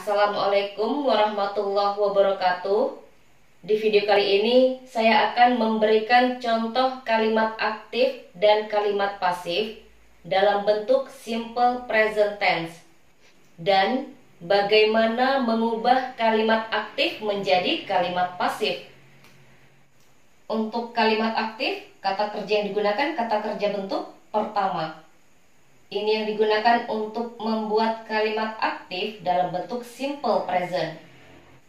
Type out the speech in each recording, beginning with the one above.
Assalamualaikum warahmatullahi wabarakatuh. Di video kali ini saya akan memberikan contoh kalimat aktif dan kalimat pasif dalam bentuk simple present tense dan bagaimana mengubah kalimat aktif menjadi kalimat pasif. Untuk kalimat aktif, kata kerja yang digunakan kata kerja bentuk pertama. Ini yang digunakan untuk membuat kalimat aktif dalam bentuk simple present.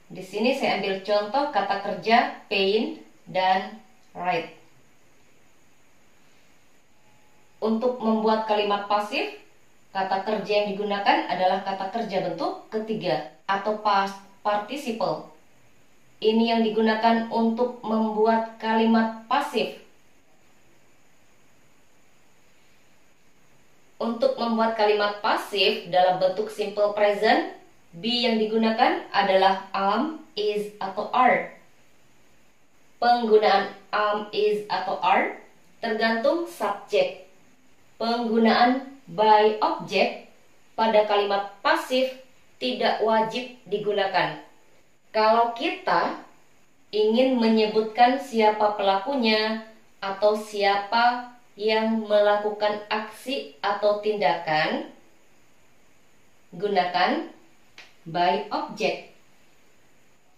Di sini saya ambil contoh kata kerja paint dan write. Untuk membuat kalimat pasif, kata kerja yang digunakan adalah kata kerja bentuk ketiga atau past participle. Ini yang digunakan untuk membuat kalimat pasif. Untuk membuat kalimat pasif dalam bentuk simple present, be yang digunakan adalah am, is, atau are. Penggunaan am, is, atau are tergantung subjek. Penggunaan by object pada kalimat pasif tidak wajib digunakan. Kalau kita ingin menyebutkan siapa pelakunya atau siapa yang melakukan aksi atau tindakan, gunakan by object.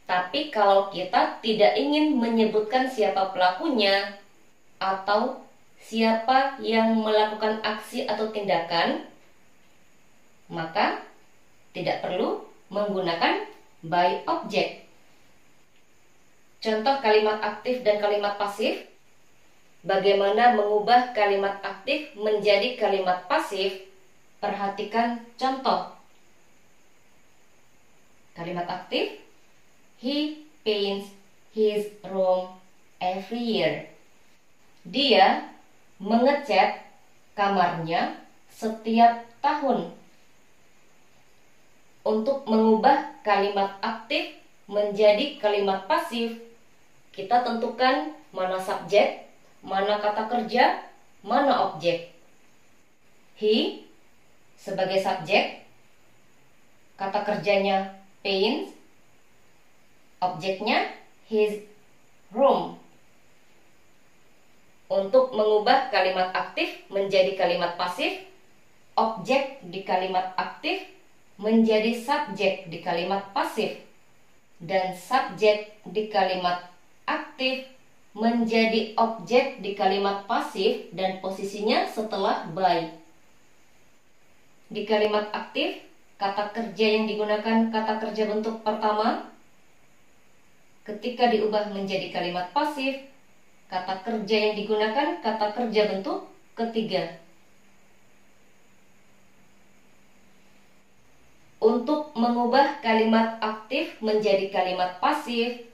Tapi kalau kita tidak ingin menyebutkan siapa pelakunya atau siapa yang melakukan aksi atau tindakan, maka tidak perlu menggunakan by object. Contoh kalimat aktif dan kalimat pasif. Bagaimana mengubah kalimat aktif menjadi kalimat pasif? Perhatikan contoh. Kalimat aktif, he paints his room every year. Dia mengecat kamarnya setiap tahun. Untuk mengubah kalimat aktif menjadi kalimat pasif, kita tentukan mana subjek, mana kata kerja, mana objek. He sebagai subjek, kata kerjanya paints, objeknya his room. Untuk mengubah kalimat aktif menjadi kalimat pasif, objek di kalimat aktif menjadi subjek di kalimat pasif, dan subjek di kalimat aktif menjadi objek di kalimat pasif dan posisinya setelah by. Di kalimat aktif, kata kerja yang digunakan kata kerja bentuk pertama. Ketika diubah menjadi kalimat pasif, kata kerja yang digunakan kata kerja bentuk ketiga. Untuk mengubah kalimat aktif menjadi kalimat pasif,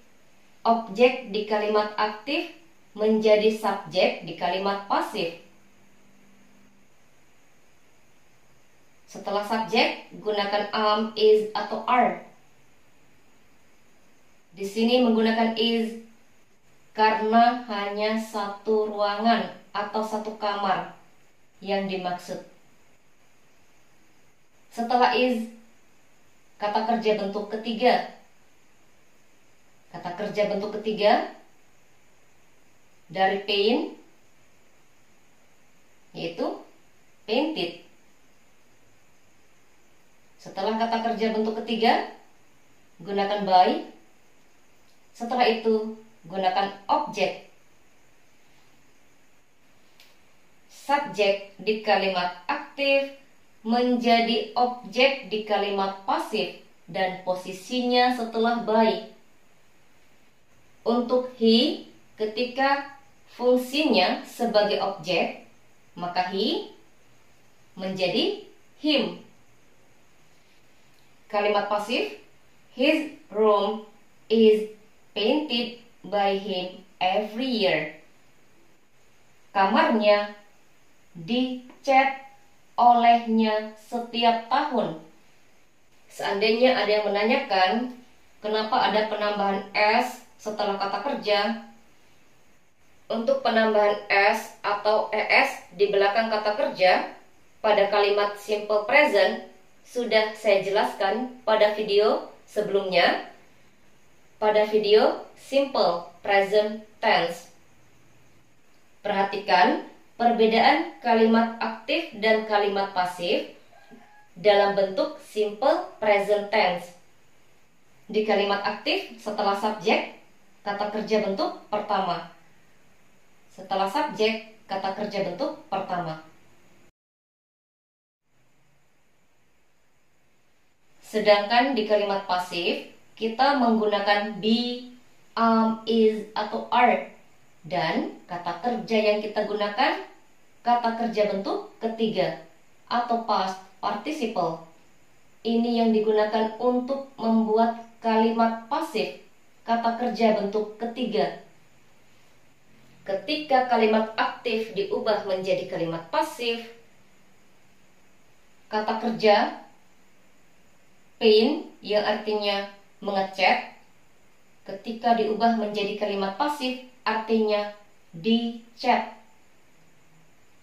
objek di kalimat aktif menjadi subjek di kalimat pasif. Setelah subjek, gunakan am, is, atau are. Di sini menggunakan is karena hanya satu ruangan atau satu kamar yang dimaksud. Setelah is, kata kerja bentuk ketiga. Kata kerja bentuk ketiga dari paint yaitu painted. Setelah kata kerja bentuk ketiga, gunakan by. Setelah itu, gunakan objek. Subjek di kalimat aktif menjadi objek di kalimat pasif dan posisinya setelah by. Untuk he, ketika fungsinya sebagai objek, maka he menjadi him. Kalimat pasif, his room is painted by him every year. Kamarnya dicat olehnya setiap tahun. Seandainya ada yang menanyakan kenapa ada penambahan s setelah kata kerja, untuk penambahan s atau es di belakang kata kerja pada kalimat simple present sudah saya jelaskan pada video sebelumnya, pada video simple present tense. Perhatikan perbedaan kalimat aktif dan kalimat pasif dalam bentuk simple present tense. Di kalimat aktif, setelah subjek, kata kerja bentuk pertama. Setelah subjek, kata kerja bentuk pertama. Sedangkan di kalimat pasif, kita menggunakan be, is, atau are. Dan kata kerja yang kita gunakan, kata kerja bentuk ketiga, atau past participle. Ini yang digunakan untuk membuat kalimat pasif, kata kerja bentuk ketiga. Ketika kalimat aktif diubah menjadi kalimat pasif, kata kerja paint yang artinya mengecat, ketika diubah menjadi kalimat pasif artinya dicat.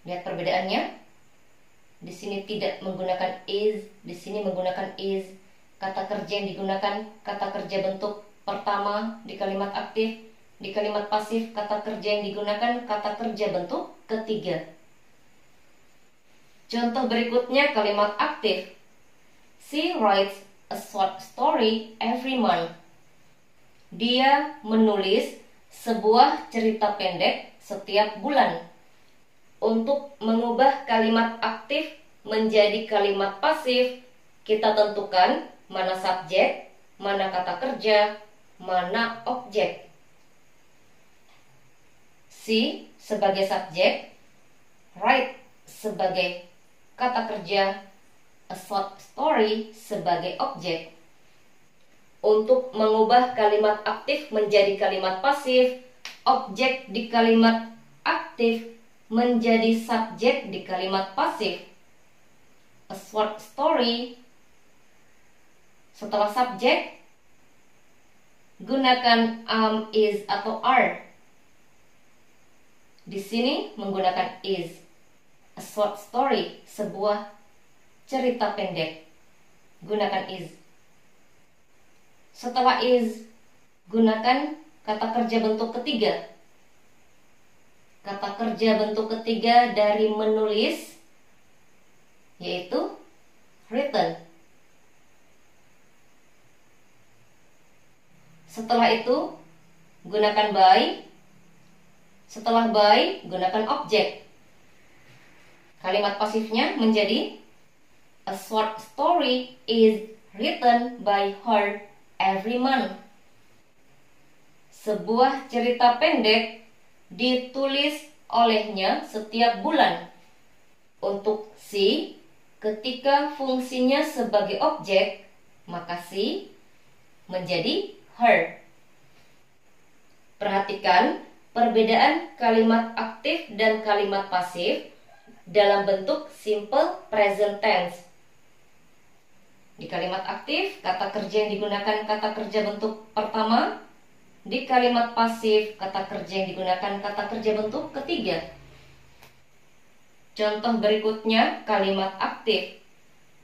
Lihat perbedaannya. Di sini tidak menggunakan is, di sini menggunakan is. Kata kerja yang digunakan kata kerja bentuk pertama di kalimat aktif. Di kalimat pasif kata kerja yang digunakan kata kerja bentuk ketiga. Contoh berikutnya kalimat aktif. She writes a short story every month. Dia menulis sebuah cerita pendek setiap bulan. Untuk mengubah kalimat aktif menjadi kalimat pasif, kita tentukan mana subjek, mana kata kerja, mana objek. She sebagai subjek, write sebagai kata kerja, a short story sebagai objek. Untuk mengubah kalimat aktif menjadi kalimat pasif, objek di kalimat aktif menjadi subjek di kalimat pasif. A short story. Setelah subjek, gunakan is atau are. Di sini menggunakan is. A short story, sebuah cerita pendek. Gunakan is. Setelah is, gunakan kata kerja bentuk ketiga. Kata kerja bentuk ketiga dari menulis, yaitu written. Setelah itu, gunakan by. Setelah by, gunakan objek. Kalimat pasifnya menjadi a short story is written by her every month. Sebuah cerita pendek ditulis olehnya setiap bulan. Untuk she, ketika fungsinya sebagai objek, maka she menjadi her. Perhatikan perbedaan kalimat aktif dan kalimat pasif dalam bentuk simple present tense. Di kalimat aktif, kata kerja yang digunakan kata kerja bentuk pertama. Di kalimat pasif, kata kerja yang digunakan kata kerja bentuk ketiga. Contoh berikutnya, kalimat aktif.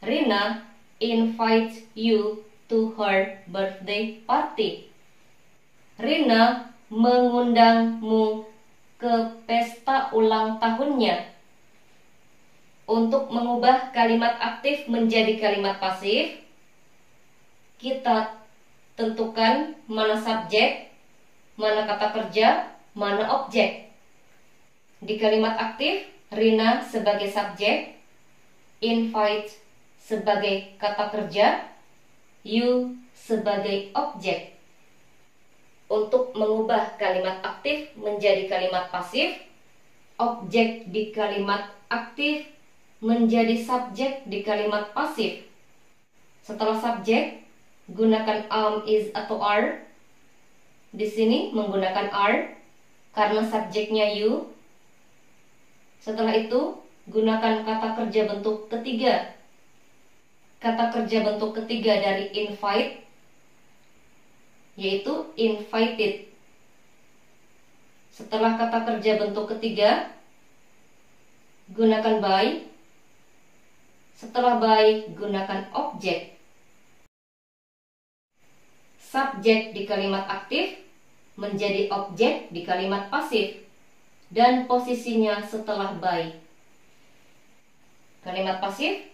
Rina invites you to her birthday party. Rina mengundangmu ke pesta ulang tahunnya. Untuk mengubah kalimat aktif menjadi kalimat pasif, kita tentukan mana subjek, mana kata kerja, mana objek. Di kalimat aktif, Rina sebagai subjek, invite sebagai kata kerja, you sebagai objek. Untuk mengubah kalimat aktif menjadi kalimat pasif, objek di kalimat aktif menjadi subjek di kalimat pasif. Setelah subjek, gunakan is atau are. Di sini menggunakan are karena subjeknya you. Setelah itu, gunakan kata kerja bentuk ketiga. Kata kerja bentuk ketiga dari invite, yaitu invited. Setelah kata kerja bentuk ketiga, gunakan by. Setelah by, gunakan objek. Subjek di kalimat aktif menjadi objek di kalimat pasif dan posisinya setelah by. Kalimat pasif,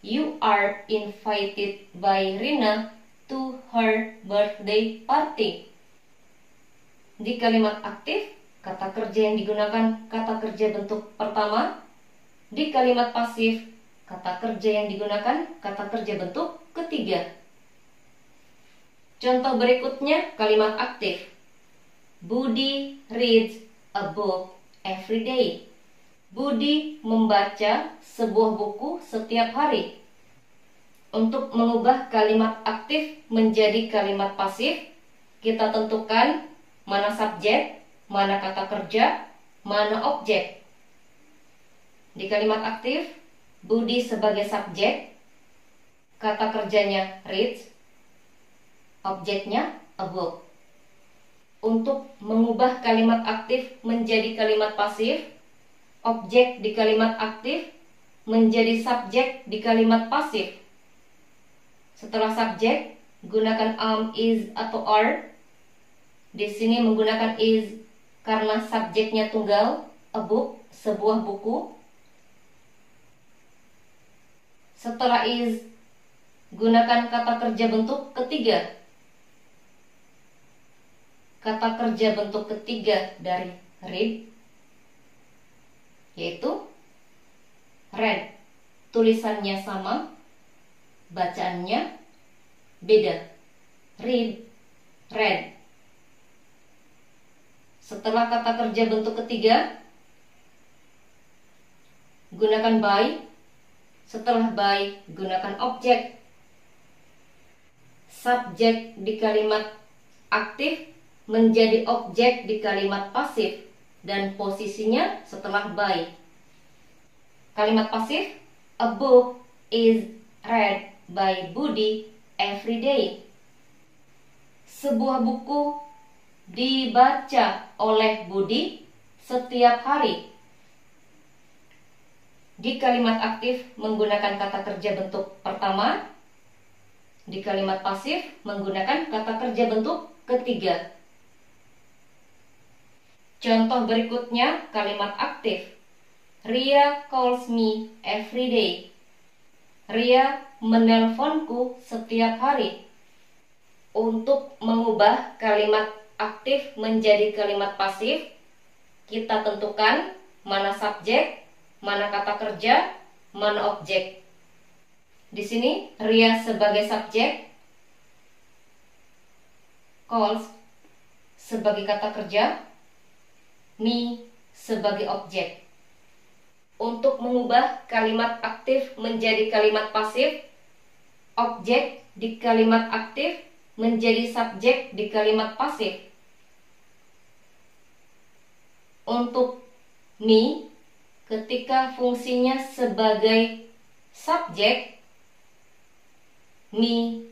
you are invited by Rina to her birthday party. Di kalimat aktif, kata kerja yang digunakan kata kerja bentuk pertama. Di kalimat pasif, kata kerja yang digunakan kata kerja bentuk ketiga. Contoh berikutnya kalimat aktif. Budi reads a book every day. Budi membaca sebuah buku setiap hari. Untuk mengubah kalimat aktif menjadi kalimat pasif, kita tentukan mana subjek, mana kata kerja, mana objek. Di kalimat aktif, Budi sebagai subjek, kata kerjanya reads, objeknya a book. Untuk mengubah kalimat aktif menjadi kalimat pasif, objek di kalimat aktif menjadi subjek di kalimat pasif. Setelah subjek, gunakan am, is, atau are. Di sini menggunakan is karena subjeknya tunggal, a book, sebuah buku. Setelah is, gunakan kata kerja bentuk ketiga. Kata kerja bentuk ketiga dari read, yaitu read. Tulisannya sama, bacaannya beda. Read, read. Setelah kata kerja bentuk ketiga, gunakan by. Setelah by, gunakan objek. Subjek di kalimat aktif menjadi objek di kalimat pasif dan posisinya setelah by. Kalimat pasif, a book is read by Budi every day. Sebuah buku dibaca oleh Budi setiap hari. Di kalimat aktif menggunakan kata kerja bentuk pertama. Di kalimat pasif menggunakan kata kerja bentuk ketiga. Contoh berikutnya kalimat aktif. Ria calls me every day. Ria menelponku setiap hari. Untuk mengubah kalimat aktif menjadi kalimat pasif, kita tentukan mana subjek, mana kata kerja, mana objek. Di sini Ria sebagai subjek, calls sebagai kata kerja, me sebagai objek. Untuk mengubah kalimat aktif menjadi kalimat pasif, objek di kalimat aktif menjadi subjek di kalimat pasif. Untuk me, ketika fungsinya sebagai subjek, me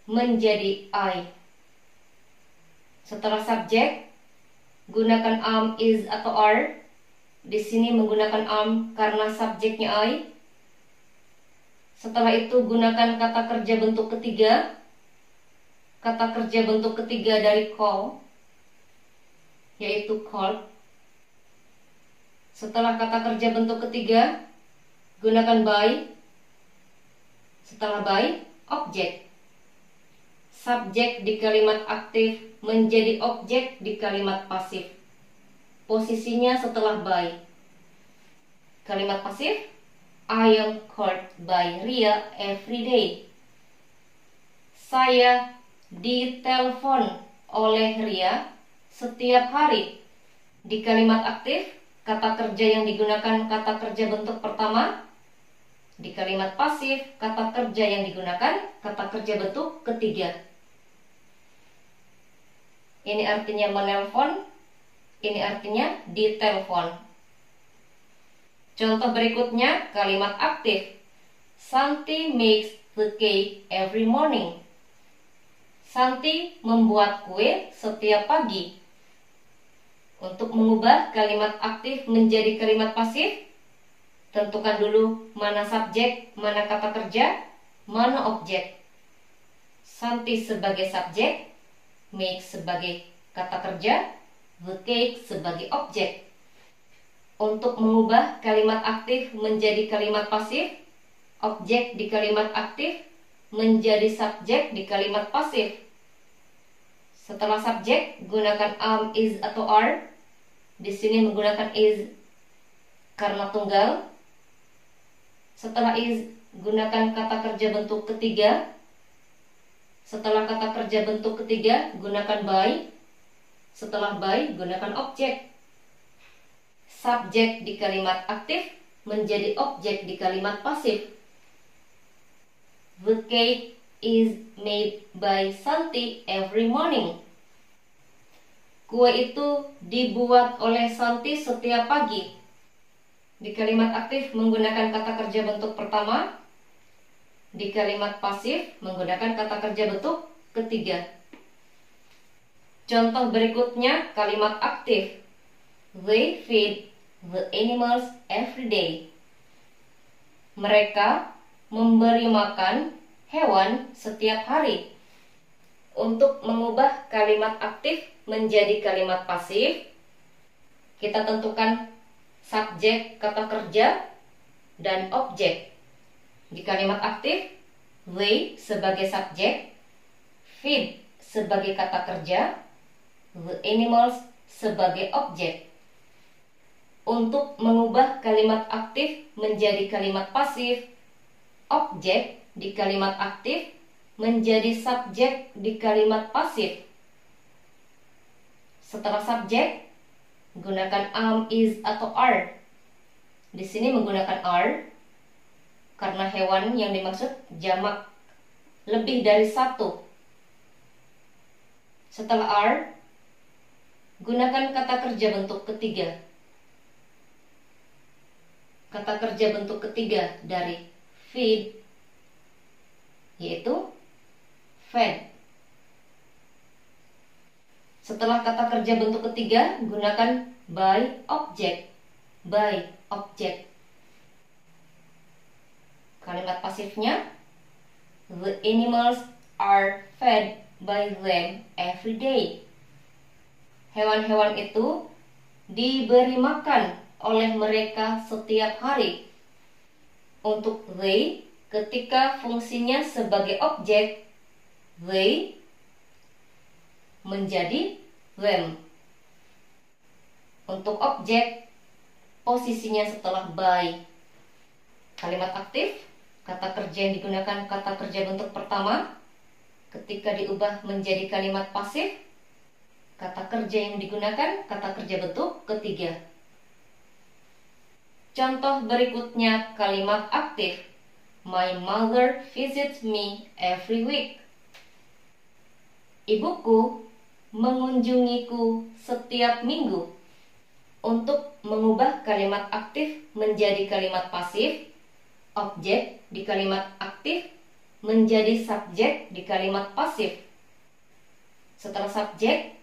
menjadi I. Setelah subjek, gunakan am, is, atau are. Di sini menggunakan am karena subjeknya I. Setelah itu gunakan kata kerja bentuk ketiga. Kata kerja bentuk ketiga dari call, yaitu called. Setelah kata kerja bentuk ketiga, gunakan by. Setelah by, objek. Subjek di kalimat aktif menjadi objek di kalimat pasif. Posisinya setelah by. Kalimat pasif, I am called by Ria every day. Saya ditelepon oleh Ria setiap hari. Di kalimat aktif, kata kerja yang digunakan kata kerja bentuk pertama. Di kalimat pasif, kata kerja yang digunakan kata kerja bentuk ketiga. Ini artinya menelpon, ini artinya ditelepon. Contoh berikutnya kalimat aktif. Santi makes the cake every morning. Santi membuat kue setiap pagi. Untuk mengubah kalimat aktif menjadi kalimat pasif, Tentukan dulu mana subjek, mana kata kerja, mana objek. Santi sebagai subjek, make sebagai kata kerja, the cake sebagai objek. Untuk mengubah kalimat aktif menjadi kalimat pasif, objek di kalimat aktif menjadi subjek di kalimat pasif. Setelah subjek, gunakan am, is, atau are. Di sini menggunakan is karena tunggal. Setelah is, gunakan kata kerja bentuk ketiga. Setelah kata kerja bentuk ketiga, gunakan by. Setelah by, gunakan objek. Subjek di kalimat aktif menjadi objek di kalimat pasif. The cake is made by Santi every morning. Kue itu dibuat oleh Santi setiap pagi. Di kalimat aktif menggunakan kata kerja bentuk pertama. Di kalimat pasif menggunakan kata kerja bentuk ketiga. Contoh berikutnya kalimat aktif. They feed the animals every day. Mereka memberi makan hewan setiap hari. Untuk mengubah kalimat aktif menjadi kalimat pasif, kita tentukan subjek, kata kerja, dan objek. Di kalimat aktif, they sebagai subjek, feed sebagai kata kerja, the animals sebagai objek. Untuk mengubah kalimat aktif menjadi kalimat pasif, objek di kalimat aktif menjadi subjek di kalimat pasif. Setelah subjek, gunakan am, is, atau are. Di sini menggunakan are karena hewan yang dimaksud jamak lebih dari satu. Setelah are, gunakan kata kerja bentuk ketiga. Kata kerja bentuk ketiga dari feed yaitu fed. Setelah kata kerja bentuk ketiga, gunakan by object. By object. Kalimat pasifnya, the animals are fed by them every day. Hewan-hewan itu diberi makan oleh mereka setiap hari. Untuk they, ketika fungsinya sebagai objek, they menjadi them. Untuk objek, posisinya setelah by. Kalimat aktif, kata kerja yang digunakan kata kerja bentuk pertama. Ketika diubah menjadi kalimat pasif, kata kerja yang digunakan kata kerja bentuk ketiga. Contoh berikutnya kalimat aktif. My mother visits me every week. Ibuku mengunjungiku setiap minggu. Untuk mengubah kalimat aktif menjadi kalimat pasif, objek di kalimat aktif menjadi subjek di kalimat pasif. Setelah subjek,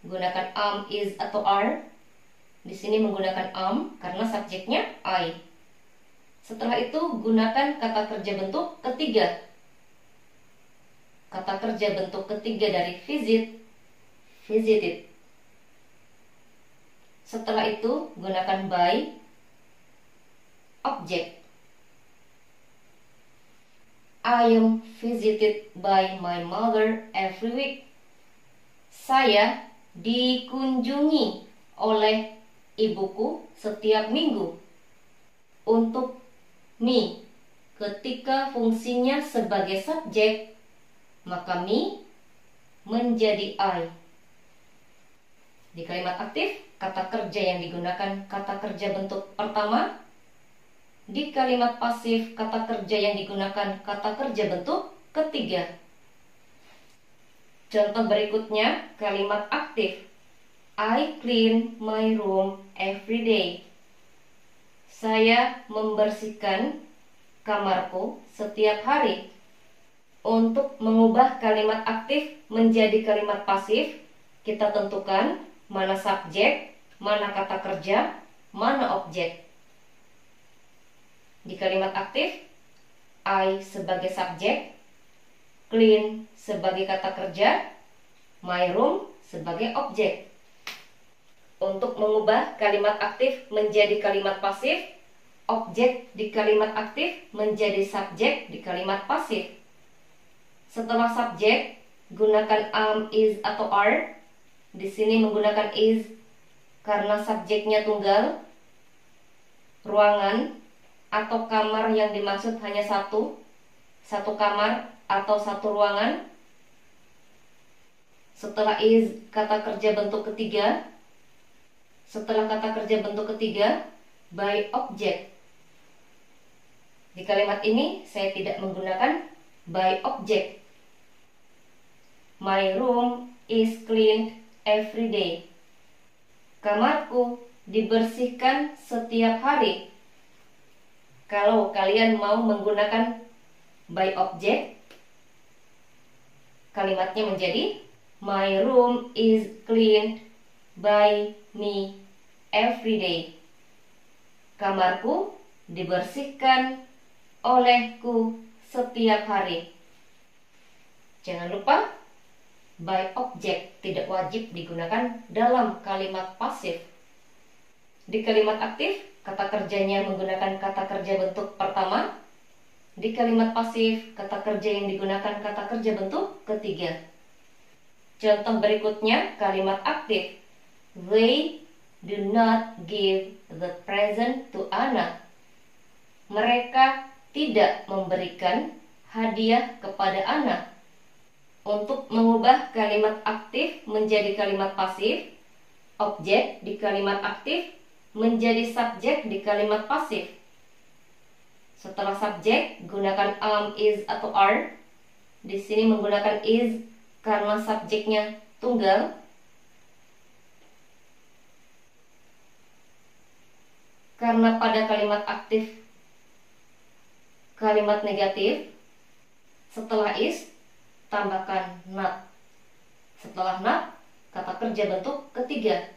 gunakan am, is, atau are. Di sini menggunakan am karena subjeknya I. Setelah itu gunakan kata kerja bentuk ketiga. Kata kerja bentuk ketiga dari visit, visited. Setelah itu gunakan by object. I am visited by my mother every week. Saya dikunjungi oleh ibuku setiap minggu. Untuk me, ketika fungsinya sebagai subjek, maka me menjadi I. Di kalimat aktif, kata kerja yang digunakan kata kerja bentuk pertama. Di kalimat pasif, kata kerja yang digunakan kata kerja bentuk ketiga. Contoh berikutnya, kalimat aktif. I clean my room every day. Saya membersihkan kamarku setiap hari. Untuk mengubah kalimat aktif menjadi kalimat pasif, kita tentukan mana subjek, mana kata kerja, mana objek. di kalimat aktif, I sebagai subjek, clean sebagai kata kerja, my room sebagai objek. Untuk mengubah kalimat aktif menjadi kalimat pasif, objek di kalimat aktif menjadi subjek di kalimat pasif. Setelah subjek, gunakan am, is, atau are. Di sini menggunakan is karena subjeknya tunggal. Ruangan atau kamar yang dimaksud hanya satu kamar atau satu ruangan. Setelah is, kata kerja bentuk ketiga. Setelah kata kerja bentuk ketiga, by object. Di kalimat ini saya tidak menggunakan by object. My room is cleaned every day. Kamarku dibersihkan setiap hari. Kalau kalian mau menggunakan by object, kalimatnya menjadi my room is cleaned by me every day. Kamarku dibersihkan olehku setiap hari. Jangan lupa, by object tidak wajib digunakan dalam kalimat pasif. Di kalimat aktif, kata kerjanya menggunakan kata kerja bentuk pertama. Di kalimat pasif, kata kerja yang digunakan kata kerja bentuk ketiga. Contoh berikutnya, kalimat aktif. They do not give the present to Anna. Mereka tidak memberikan hadiah kepada Anna. Untuk mengubah kalimat aktif menjadi kalimat pasif, objek di kalimat aktif menjadi subjek di kalimat pasif. Setelah subjek, gunakan am, is, atau are. Di sini menggunakan is karena subjeknya tunggal. Karena pada kalimat aktif kalimat negatif, setelah is tambahkan not. Setelah not, kata kerja bentuk ketiga.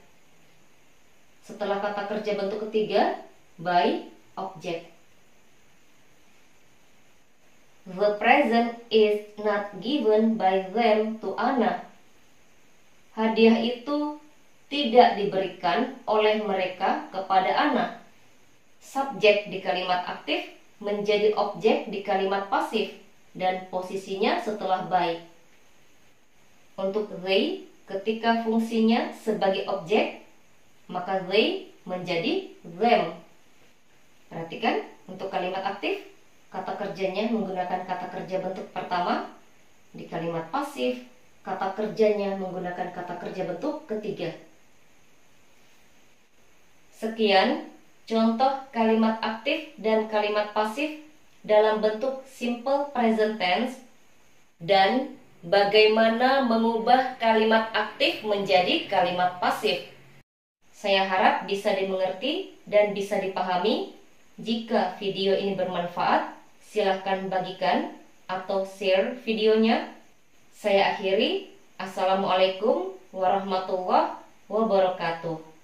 Setelah kata kerja bentuk ketiga, by object. The present is not given by them to Anna. Hadiah itu tidak diberikan oleh mereka kepada Anna. Subjek di kalimat aktif menjadi objek di kalimat pasif dan posisinya setelah by. Untuk they, ketika fungsinya sebagai objek, maka they menjadi them. Perhatikan, untuk kalimat aktif, kata kerjanya menggunakan kata kerja bentuk pertama. Di kalimat pasif, kata kerjanya menggunakan kata kerja bentuk ketiga. Sekian contoh kalimat aktif dan kalimat pasif dalam bentuk simple present tense dan bagaimana mengubah kalimat aktif menjadi kalimat pasif. Saya harap bisa dimengerti dan bisa dipahami. Jika video ini bermanfaat, silahkan bagikan atau share videonya. Saya akhiri. Assalamualaikum warahmatullahi wabarakatuh.